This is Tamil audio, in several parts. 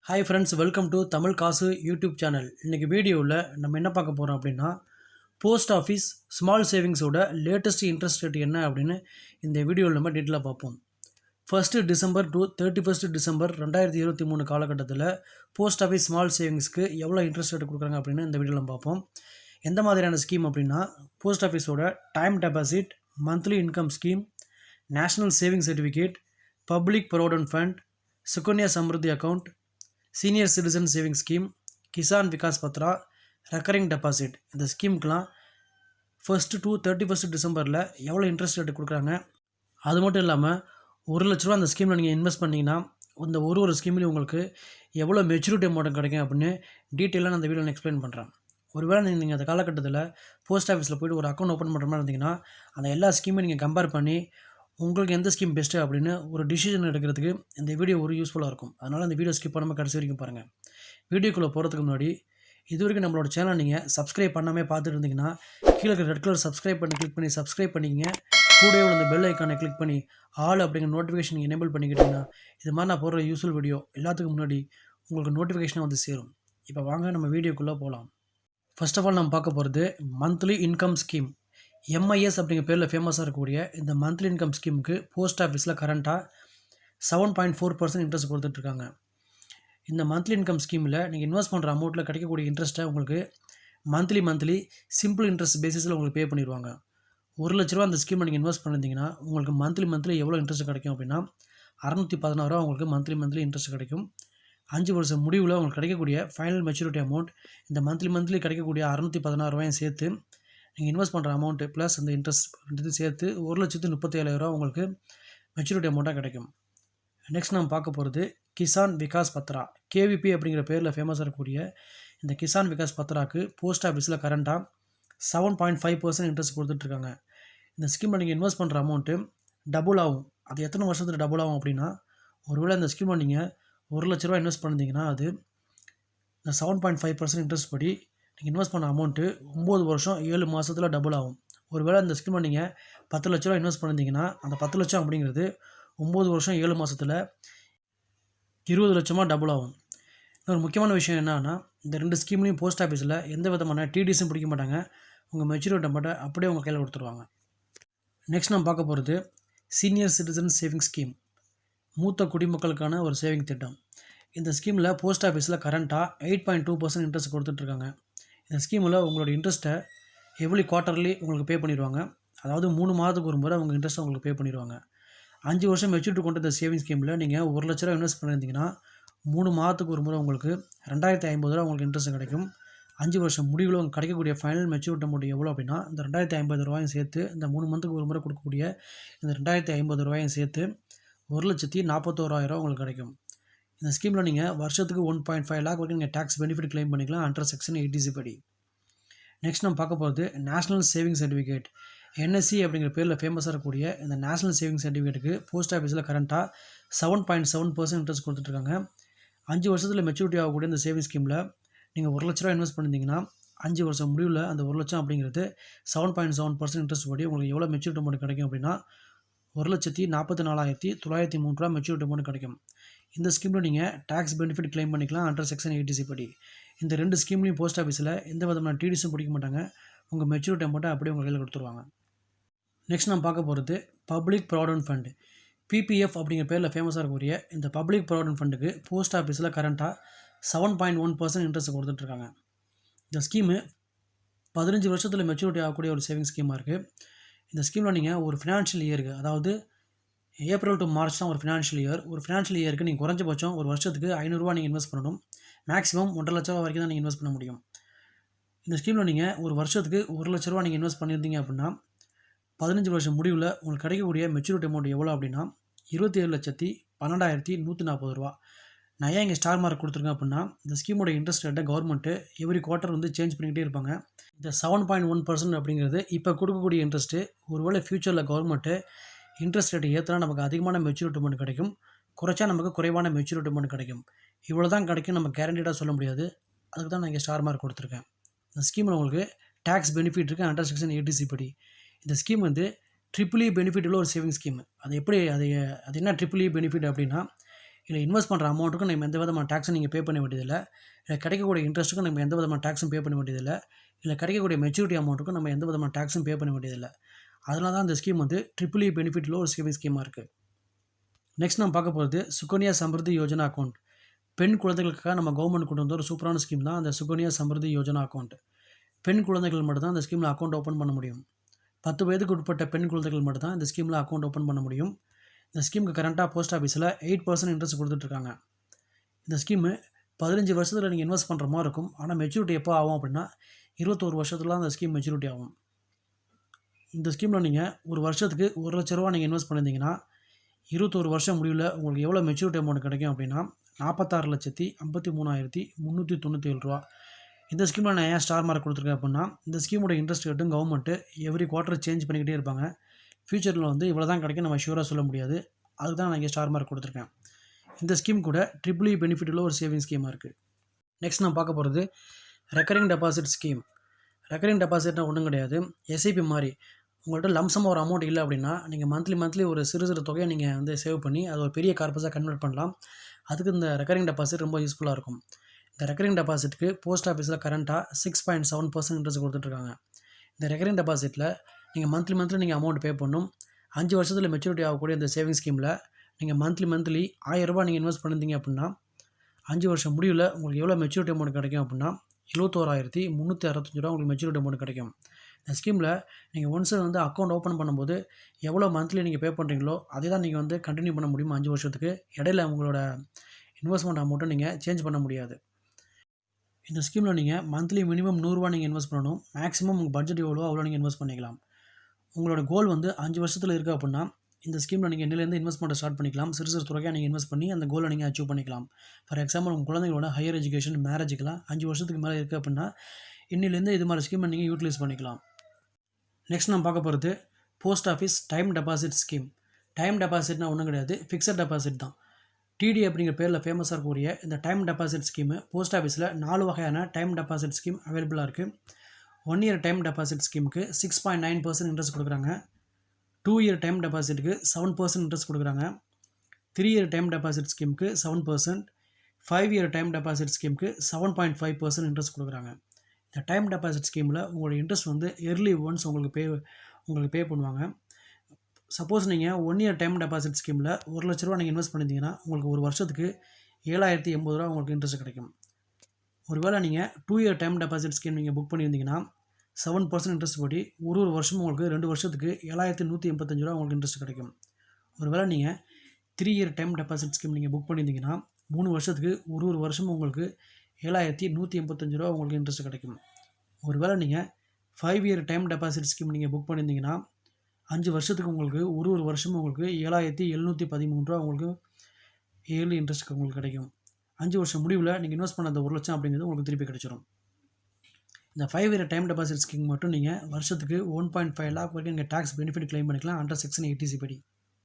Hi friends, welcome to Tamil காசு யூடியூப் சேனல். இன்றைக்கி வீடியோவில் நம்ம என்ன பார்க்க போகிறோம் அப்படின்னா, போஸ்ட் ஆஃபீஸ் ஸ்மால் சேவிங்ஸோட லேட்டஸ்ட் இன்ட்ரெஸ்ட் ரேட் என்ன அப்படின்னு இந்த வீடியோவில் நம்ம டீட்டெயிலாக பார்ப்போம். 1 டிசம்பர் டு 31 டிசம்பர் 2023 காலகட்டத்தில் போஸ்ட் ஆஃபீஸ் ஸ்மால் சேவிங்ஸ்க்கு எவ்வளோ இன்ட்ரெஸ்ட் ரேட் கொடுக்குறாங்க அப்படின்னு இந்த வீடியோவில் பார்ப்போம். எந்த மாதிரியான ஸ்கீம் அப்படின்னா, போஸ்ட் ஆஃபீஸோட time deposit, monthly income scheme, national saving certificate, public provident fund, Sukanya Samriddhi account, senior citizen saving scheme, Kisan Vikas Patra, recurring deposit, இந்த ஸ்கீமுக்கெலாம் 1 to 31 டிசம்பரில் எவ்வளோ இன்ட்ரெஸ்ட் ரேட்டு கொடுக்குறாங்க. அது மட்டும் இல்லாமல் 1,00,000 அந்த ஸ்கீமில் நீங்கள் இன்வெஸ்ட் பண்ணிங்கன்னா இந்த ஒரு ஸ்கீம்லேயும் உங்களுக்கு எவ்வளோ மெச்சூரிட்டி அமௌண்ட் கிடைக்கும் அப்படின்னு டீட்டெயிலாக நான் அந்த வீடியோவில் எக்ஸ்பிளைன் பண்ணுறேன். ஒருவேளை நீங்கள் அந்த காலகட்டத்தில் போஸ்ட் ஆஃபீஸில் போய்ட்டு ஒரு அக்கௌண்ட் ஓப்பன் பண்ணுற மாதிரி இருந்தீங்கன்னா அந்த எல்லா ஸ்கீமையும் நீங்கள் கம்பேர் பண்ணி உங்களுக்கு எந்த ஸ்கீம் பெஸ்ட்டு அப்படின்னு ஒரு டிசிஷன் எடுக்கிறதுக்கு இந்த வீடியோ ஒரு யூஸ்ஃபுல்லாக இருக்கும். அதனால் இந்த வீடியோ ஸ்கிப் பண்ணாமல் கடைசி வரைக்கும் பாருங்கள். வீடியோக்குள்ளே போகிறதுக்கு முன்னாடி இது வரைக்கும் நம்மளோட சேனல் நீங்கள் சப்ஸ்கிரைப் பண்ணாமல் பார்த்துட்டு இருந்தீங்கன்னா கீழே இருக்கிற ரெட் கலர் சப்ஸ்கிரைப் பண்ணி கிளிக் பண்ணி சப்ஸ்கிரைப் பண்ணிக்கங்க. கூடவே இந்த பெல் ஐக்கானை கிளிக் பண்ணி ஆல் அப்படிங்கிற நோட்டிஃபிகேஷன் எனேபிள் பண்ணிக்கிட்டிங்கன்னா இது மாதிரி நான் போடுற யூஸ்ஃபுல் வீடியோ எல்லாத்துக்கும் முன்னாடி உங்களுக்கு நோட்டிஃபிகேஷனாக வந்து சேரும். இப்போ வாங்க நம்ம வீடியோக்குள்ளே போகலாம். ஃபர்ஸ்ட் ஆஃப் ஆல் நம்ம பார்க்க போகிறது மந்த்லி இன்கம் ஸ்கீம். எம்ஐஎஸ் அப்படிங்கிற பேரில் ஃபேமஸாக இருக்கக்கூடிய இந்த மந்த்லி இன்கம் ஸ்கீமுக்கு போஸ்ட் ஆஃபீஸில் கரண்ட்டாக 7.4% இன்ட்ரெஸ்ட் கொடுத்துட்ருக்காங்க. இந்த மந்த்லி இன்கம் ஸ்கீமில் நீங்கள் இன்வெஸ்ட் பண்ணுற அமௌண்ட்டில் கிடைக்கக்கூடிய இன்ட்ரெஸ்ட்டை உங்களுக்கு மந்த்லி சிம்பிள் இன்ட்ரெஸ்ட் பேசிஸில் உங்களுக்கு பே பண்ணிடுவாங்க. 1,00,000 அந்த ஸ்கீமில் நீங்கள் இன்வெஸ்ட் பண்ணியிருந்தீங்கன்னா உங்களுக்கு மந்த்லி எவ்வளோ இன்ட்ரெஸ்ட் கிடைக்கும் அப்படின்னா 616 ரூபா உங்களுக்கு மந்த்லி இன்ட்ரெஸ்ட் கிடைக்கும். 5 வருஷம் முடிவில் உங்களுக்கு கிடைக்கக்கூடிய ஃபைனல் மெச்சூரிட்டி அமௌண்ட் இந்த மந்த்லி கிடைக்கக்கூடிய 616 ரூபாயும் சேர்த்து நீங்கள் இன்வெஸ்ட் பண்ணுற அமௌண்ட்டு ப்ளஸ் அந்த இன்ட்ரெஸ்ட் சேர்த்து 1,37,000 ரூபா உங்களுக்கு மெச்சூரிட்டி அமௌண்ட்டாக கிடைக்கும். நெக்ஸ்ட் நம்ம பார்க்க போகிறது கிசான் விகாஸ் பத்ரா. கேவிபி அப்படிங்கிற பேரில் ஃபேமஸாக இருக்கக்கூடிய இந்த கிசான் விகாஸ் பத்ராக்கு போஸ்ட் ஆஃபீஸில் கரண்ட்டாக 7.5% இன்ட்ரெஸ்ட் கொடுத்துட்ருக்காங்க. இந்த ஸ்கீமில் நீங்கள் இன்வெஸ்ட் பண்ணுற அமௌண்ட்டு டபுள் ஆகும். அது எத்தனை வருஷத்தில் டபுள் ஆகும் அப்படின்னா, ஒருவேளை இந்த ஸ்கீமில் நீங்கள் 1,00,000 இன்வெஸ்ட் பண்ணியிருந்தீங்கன்னா அது இந்த 7.5% இன்ட்ரெஸ்ட் படி நீங்கள் இன்வெஸ்ட் பண்ண அமௌண்ட்டு 9 வருஷம் 7 மாதத்தில் டபுள் ஆகும். ஒருவேளை அந்த ஸ்கீமில் நீங்கள் 10,00,000 இன்வெஸ்ட் பண்ணியிருந்தீங்கன்னா அந்த 10 லட்சம் அப்படிங்கிறது 9 வருஷம் 7 மாதத்தில் 20 லட்சமாக டபுள் ஆகும். இன்னொரு முக்கியமான விஷயம் என்னன்னா, இந்த 2 ஸ்கீம்லேயும் போஸ்ட் ஆஃபீஸில் எந்த விதமான டிடிஸும் பிடிக்க மாட்டாங்க. உங்கள் மெச்சூரிட்டி அமௌண்ட்டை அப்படியே உங்கள் கையில் கொடுத்துருவாங்க. நெக்ஸ்ட் நம்ம பார்க்க போகிறது சீனியர் சிட்டிசன் சேவிங் ஸ்கீம். மூத்த குடிமக்களுக்கான ஒரு சேவிங் திட்டம். இந்த ஸ்கீமில் போஸ்ட் ஆஃபீஸில் கரண்ட்டாக 8.2% இன்ட்ரெஸ்ட் கொடுத்துட்ருக்காங்க. இந்த ஸ்கீமில் உங்களோட இன்ட்ரெஸ்ட்டை எவ்ரி குவார்ட்டர்லி உங்களுக்கு பே பண்ணிடுவாங்க. அதாவது 3 மாதத்துக்கு ஒரு முறை உங்கள் இன்ட்ரெஸ்ட்டை உங்களுக்கு பே பண்ணிடுவாங்க. 5 வருஷம் மெச்சூரிட்டி கொண்ட இந்த சேவிங் ஸ்கீமில் நீங்கள் 1,00,000 இன்வெஸ்ட் பண்ணியிருந்தீங்கன்னா 3 மாதத்துக்கு ஒரு முறை உங்களுக்கு 2,050 ரூபா உங்களுக்கு இன்ட்ரெஸ்ட் கிடைக்கும். 5 வருஷம் முடிவில் உங்களுக்கு கிடைக்கக்கூடிய ஃபைனல் மெச்சூரிட்டி அமௌண்ட் எவ்வளோ அப்படின்னா இந்த 2,050 ரூபாயும் சேர்த்து இந்த 3 மந்த்துக்கு ஒரு முறை கொடுக்கக்கூடிய இந்த 2,050 ரூபாயும் சேர்த்து 1,41,000 உங்களுக்கு கிடைக்கும். இந்த ஸ்கீமில் நீங்கள் வருஷத்துக்கு 1.5 லேக் வரைக்கும் நீங்கள் டேக்ஸ் பெனிஃபிட் கிளைம் பண்ணிக்கலாம் அண்டர் செக்ஷன் 80C படி. நெக்ஸ்ட் நம்ம பார்க்க போகிறது நேஷ்னல் சேவிங் சர்டிஃபிகேட். என்எஸ்சி அப்படிங்கிற பேரில் ஃபேமஸாக இருக்கக்கூடிய இந்த நேஷ்னல் சேவிங் சர்டிஃபிகேட்டுக்கு போஸ்ட் ஆஃபீஸில் கரண்ட்டாக 7.7% இன்ட்ரெஸ்ட் கொடுத்துட்ருக்காங்க. 5 வருஷத்தில் மெச்சூரிட்டி ஆகக்கூடிய இந்த சேவிங் ஸ்கீமில் நீங்கள் 1,00,000 இன்வெஸ்ட் பண்ணியிருந்தீங்கன்னா 5 வருஷம் முடிவில் அந்த 1,00,000 அப்படிங்கிறது 7.7% இன்ட்ரெஸ்ட் படி உங்களுக்கு எவ்வளோ மெச்சூரிட்டி அமௌண்ட் கிடைக்கும் அப்படின்னா 1,44,903 ரூபா மெச்சூரிட்டி அமௌண்ட் கிடைக்கும். இந்த ஸ்கீமில் நீங்கள் டேக்ஸ் பெனிஃபிட் கிளைம் பண்ணிக்கலாம் அண்டர் செக்ஷன் 80C படி. இந்த 2 ஸ்கீம்லையும் போஸ்ட் ஆஃபீஸில் எந்த விதமான டிடிஸும் பிடிக்க மாட்டாங்க. உங்கள் மெச்சூரிட்டி அமௌண்ட்டை அப்படியே உங்கள் கையில் கொடுத்துருவாங்க. நெக்ஸ்ட் நம்ம பார்க்க போகிறது பப்ளிக் ப்ரொவிடென்ட் ஃபண்ட். பிபிஎஃப் அப்படிங்கிற பேரில் ஃபேமஸாக இருக்கக்கூடிய இந்த பப்ளிக் ப்ரொவிடென்ட் ஃபண்டுக்கு போஸ்ட் ஆஃபீஸில் கரண்ட்டாக 7.1% இன்ட்ரெஸ்ட் கொடுத்துட்ருக்காங்க. இந்த ஸ்கீமு 15 வருஷத்தில் மெச்சூரிட்டி ஆகக்கூடிய ஒரு சேவிங் ஸ்கீமாக இருக்குது. இந்த ஸ்கீமில் நீங்கள் ஒரு ஃபினான்ஷியல் இயருக்கு, அதாவது ஏப்ரல் டு மார்ச் தான் ஒரு ஃபினான்ஷியல் இயர். ஒரு ஃபினான்ஷியல் இயருக்கு நீங்கள் குறைஞ்சபட்சம் ஒரு வருஷத்துக்கு 500 ரூபா நீங்கள் இன்வெஸ்ட் பண்ணணும். மேக்ஸிமம் 1,50,000 வரைக்கும் தான் நீங்கள் இன்வெஸ்ட் பண்ண முடியும். இந்த ஸ்கீமில் நீங்கள் ஒரு வருஷத்துக்கு 1,00,000 ரூபா நீங்கள் இன்வெஸ்ட் பண்ணியிருந்தீங்க அப்படின்னா 15 வருஷம் முடிவில் உங்களுக்கு கிடைக்கக்கூடிய மெச்சூரிட்டி அமௌண்ட் எவ்வளோ அப்படின்னா 27,12,140 ரூபா. நான் ஏன் இங்கே ஸ்டார் மார்க் கொடுத்துருக்கேன் அப்படின்னா, இந்த ஸ்கீமோட இன்ட்ரெஸ்ட் ரேட்டை கவர்மெண்ட்டு எவ்ரி குவார்ட்டர் வந்து சேஞ்ச் பண்ணிக்கிட்டே இருப்பாங்க. இந்த 7.1% அப்படிங்கிறது இப்போ கொடுக்கக்கூடிய இன்ட்ரெஸ்ட்டு. ஒருவேளை ஃப்யூச்சரில் கவர்மெண்ட்டு இன்ட்ரெஸ்ட் ரேட் ஏற்றினா நமக்கு அதிகமான மெச்சூரிட்டி அமௌண்ட் கிடைக்கும், குறைச்சா நமக்கு குறைவான மெச்சூரிட்டி அமௌண்ட் கிடைக்கும். இவ்வளோ தான் கிடைக்கும் நம்ம கேரண்டீடாக சொல்ல முடியாது. அதுக்கு தான் நான் இங்கே ஸ்டார் மார்க் கொடுத்துருக்கேன். இந்த ஸ்கீமில் உங்களுக்கு டேக்ஸ் பெனிஃபிட் இருக்குது அண்டர் செக்ஷன் 80C படி. இந்த ஸ்கீம் வந்து ட்ரிபிள் இ பெனிஃபிட் உள்ள ஒரு சேவிங் ஸ்கீம். அது எப்படி அது என்ன ட்ரிபிள் இ பெனிஃபிட் அப்படின்னா, இல்லை இன்வெஸ்ட் பண்ணுற அமௌண்ட்டுக்கும் நம்ம எந்த விதமான டேக்ஸும் நீங்கள் பே பண்ண வேண்டியதில்லை. இல்லை கிடைக்கக்கூடிய இன்ட்ரெஸ்ட்டுக்கும் நம்ம எந்த விதமான டேக்ஸும் பே பண்ண வேண்டியதில்லை. இல்லை கிடைக்கக்கூடிய மெச்சூரிட்டி அமௌண்ட்டுக்கும் நம்ம எந்த விதமான டேக்ஸும் பே பண்ண வேண்டியதில்லை. அதனால தான் இந்த ஸ்கீம் வந்து ட்ரிபிள் இ பெனிஃபிட்டில் ஒரு சேவிங் ஸ்கீமாக இருக்குது. நெக்ஸ்ட் நம்ம பார்க்க போகிறது சுகன்யா சம்ருத்தி யோஜனா அக்கௌண்ட். பெண் குழந்தைகளுக்காக நம்ம கவர்மெண்ட் கொண்டு வந்த ஒரு சூப்பரான ஸ்கீம் தான் அந்த சுகன்யா சம்ருத்தி யோஜனா அக்கௌண்ட். பெண் குழந்தைகள் மட்டும் தான் இந்த ஸ்கீமில் அக்கௌண்ட் ஓப்பன் பண்ண முடியும். 10 வயதுக்கு உட்பட்ட பெண் குழந்தைகள் மட்டும் தான் இந்த ஸ்கீமில் அக்கௌண்ட் ஓப்பன் பண்ண முடியும். இந்த ஸ்கீமுக்கு கரண்ட்டாக போஸ்ட் ஆஃபீஸில் 8% இன்ட்ரெஸ்ட் கொடுத்துட்ருக்காங்க. இந்த ஸ்கீமு 15 வருஷத்தில் நீங்கள் இன்வெஸ்ட் பண்ணுற மாதிரி இருக்கும். ஆனால் மெச்சூரிட்டி எப்போ ஆகும் அப்படின்னா 21 வருஷத்துல அந்த ஸ்கீம் மெச்சூரிட்டி ஆகும். இந்த ஸ்கீமில் நீங்கள் ஒரு வருஷத்துக்கு ₹1,00,000 நீங்கள் இன்வெஸ்ட் பண்ணியிருந்தீங்கன்னா 21 வருஷம் முடிவில் உங்களுக்கு எவ்வளோ மெச்சூரிட்டி அமௌண்ட் கிடைக்கும் அப்படின்னா ₹46,53,397. இந்த ஸ்கீமில் நான் ஏன் ஸ்டார் மார்க் கொடுத்துருக்கேன் அப்படின்னா இந்த ஸ்கீமோட இன்ட்ரெஸ்ட் ரேட்டும் கவர்மெண்ட்டு எவ்ரி குவார்ட்டர் சேஞ்ச் பண்ணிக்கிட்டே இருப்பாங்க. ஃப்யூச்சரில் வந்து இவ்வளோ தான் கிடைக்கும் நம்ம ஷூராக சொல்ல முடியாது. அதுக்கு தான் நான் இங்கே ஸ்டார் மார்க் கொடுத்துருக்கேன். இந்த ஸ்கீம் கூட ட்ரிபிள் இ பெனிஃபிட் உள்ள ஒரு சேவிங் ஸ்கீமாக இருக்குது. நெக்ஸ்ட் நான் பார்க்க போகிறது ரெக்கரிங் டெபாசிட் ஸ்கீம். ரெக்கரிங் டெபாசிட்னா ஒன்றும் கிடையாது, எஸ்ஐபி மாதிரி. உங்கள்கிட்ட லம்சமாக ஒரு அமௌண்ட் இல்லை அப்படின்னா நீங்கள் மந்த்லி ஒரு சிறு தொகையை நீங்கள் வந்து சேவ் பண்ணி அதை ஒரு பெரிய கார்பஸாக கன்வெர்ட் பண்ணலாம். அதுக்கு இந்த ரெக்கரிங் டெபாசிட் ரொம்ப யூஸ்ஃபுல்லாக இருக்கும். இந்த ரெக்கரிங் டெபாசிட்டுக்கு போஸ்ட் ஆஃபீஸில் கரண்ட்டாக 6.7% இன்ட்ரெஸ்ட் கொடுத்துட்ருக்காங்க. இந்த ரெக்கரிங் டெபாசிட்டில் நீங்கள் மந்த்லி நீங்கள் அமௌண்ட் பே பண்ணணும். 5 வருஷத்தில் மெச்சூரிட்டி ஆகக்கூடிய இந்த சேவிங் ஸ்கீமில் நீங்கள் மந்த்லி ₹1000 நீங்கள் இன்வெஸ்ட் பண்ணியிருந்தீங்க அப்படின்னா 5 வருஷம் முடிவில் உங்களுக்கு எவ்வளோ மெச்சூரிட்டி அமௌண்ட் கிடைக்கும் அப்படின்னா ₹21,365 உங்களுக்கு மெச்சூரிட்டி அமௌண்ட் கிடைக்கும். இந்த ஸ்கீமில் நீங்கள் ஒன்ஸ் வந்து அக்கௌண்ட் ஓப்பன் பண்ணும்போது எவ்வளோ மந்த்லி நீங்கள் பே பண்ணுறீங்களோ அதே தான் நீங்கள் வந்து கண்டினியூ பண்ண முடியும் 5 வருஷத்துக்கு. இடையில உங்களோட இன்வெஸ்ட்மெண்ட் அமௌண்ட்டை நீங்கள் சேஞ்ச் பண்ண முடியாது. இந்த ஸ்கீமில் நீங்கள் மந்த்லி மினிமம் ₹100 நீங்கள் இன்வெஸ்ட் பண்ணணும். மேக்ஸிமம் உங்கள் பட்ஜெட் எவ்வளோ அவ்வளோ நீங்கள் இன்வெஸ்ட் பண்ணிக்கலாம். உங்களோட கோல் வந்து 5 வருஷத்தில் இருக்குது அப்படின்னா இந்த ஸ்கீமில் நீங்கள் இன்னிலேருந்து இன்வெஸ்ட்மெண்ட்டை ஸ்டார்ட் பண்ணிக்கலாம். சிறு துறையாக நீங்கள் இன்வெஸ்ட் பண்ணி அந்த கோலை நீங்கள் அச்சீவ் பண்ணிக்கலாம். ஃபார் எக்ஸாம்பிள் உங்கள் குழந்தைங்களோட ஹையர் எஜுகேஷன், மேரேஜுக்கெலாம் 5 வருஷத்துக்கு மேலே இருக்குது அப்படின்னா இன்னிலேருந்து இது மாதிரி ஸ்கீமை நீங்கள் யூட்டிலைஸ் பண்ணிக்கலாம். நெக்ஸ்ட் நம்ம பார்க்க போகிறது post office time deposit scheme. Time டெபாசிட்னா ஒன்றும் கிடையாது, ஃபிக்ஸட் டெபாசிட் தான். டிடி அப்படிங்கிற பேரில் ஃபேமஸாக இருக்கக்கூடிய இந்த டைம் டெபாசிட் ஸ்கீமு போஸ்ட் ஆஃபீஸில் 4 வகையான டைம் டெபாசிட் ஸ்கீம் அவைலபிளாக இருக்குது. 1 இயர் டைம் டெபாசிட் ஸ்கீமுக்கு 6.9% இன்ட்ரெஸ்ட் கொடுக்குறாங்க. 2 இயர் டைம் டெபாசிட்டுக்கு 7% இன்ட்ரெஸ்ட் கொடுக்குறாங்க. 3 இயர் டைம் டெபாசிட் ஸ்கீமுக்கு 7%, 5 இயர் டைம் டெபாசிட் ஸ்கீமுக்கு 7.5% இன்ட்ரெஸ்ட் கொடுக்குறாங்க. இந்த டைம் டெபாசிட் ஸ்கீமில் உங்களோட இன்ட்ரெஸ்ட் வந்து இயர்லி ஒன்ஸ் உங்களுக்கு பே பண்ணுவாங்க. சப்போஸ் நீங்கள் 1 இயர் டைம் டெபாசிட் ஸ்கீமில் ₹1,00,000 நீங்கள் இன்வெஸ்ட் பண்ணியிருந்தீங்கன்னா உங்களுக்கு ஒரு வருஷத்துக்கு ₹7,080 உங்களுக்கு இன்ட்ரெஸ்ட் கிடைக்கும். ஒருவேளை நீங்கள் 2 இயர் டைம் டெபாசிட் ஸ்கீம் நீங்கள் புக் பண்ணியிருந்தீங்கன்னா 7% இன்ட்ரெஸ்ட் படி ஒரு வருஷமும் உங்களுக்கு 2 வருஷத்துக்கு ₹7,185 உங்களுக்கு இன்ட்ரெஸ்ட் கிடைக்கும். ஒருவேளை நீங்கள் 3 இயர் டைம் டெபாசிட் ஸ்கீம் நீங்கள் புக் பண்ணியிருந்தீங்கன்னா 3 வருஷத்துக்கு ஒரு வருஷமும் உங்களுக்கு ₹7,185 உங்களுக்கு இன்ட்ரெஸ்ட் கிடைக்கும். ஒருவேளை நீங்கள் 5 இயர் டைம் டெபாசிட் ஸ்கீம் நீங்கள் புக் பண்ணியிருந்தீங்கன்னா 5 வருஷத்துக்கு உங்களுக்கு ஒரு வருஷமும் உங்களுக்கு ₹7,713 உங்களுக்கு இயர்லி இன்ட்ரெஸ்ட் உங்களுக்கு கிடைக்கும். 5 வருஷம் முடிவில் நீங்கள் இன்வெஸ்ட் பண்ண அந்த ₹1,00,000 அப்படிங்கிறது உங்களுக்கு திருப்பி கிடைச்சிடும். இந்த 5 இயர் டைம் டெபாசிட் ஸ்கீம் மட்டும் நீங்கள் வருஷத்துக்கு 1.5 lakh வரைக்கும் நீங்கள் டேக்ஸ் பெனிஃபிட் கிளைம் பண்ணிக்கலாம் அண்டர் செக்ஷன் 80C படி.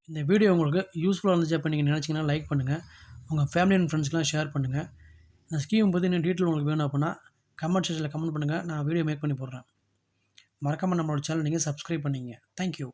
இந்த வீடியோ உங்களுக்கு யூஸ்ஃபுல்லாக இருந்துச்சு அப்போ நீங்கள் நினச்சிங்கன்னா லைக் பண்ணுங்கள், உங்கள் ஃபேமிலி அண்ட் ஃப்ரெண்ட்ஸ்க்கெலாம் ஷேர் பண்ணுங்கள். இந்த ஸ்கீம் பற்றி இன்னும் டீட்டெயில் உங்களுக்கு வேணும் அப்படின்னா கமெண்ட் செக்ஷனில் கமெண்ட் பண்ணுங்கள், நான் வீடியோ மேக் பண்ணி போடுறேன். மறக்காமல் நம்மளோட சேனல் நீங்கள் சப்ஸ்கிரைப் பண்ணிங்க. தேங்க்யூ.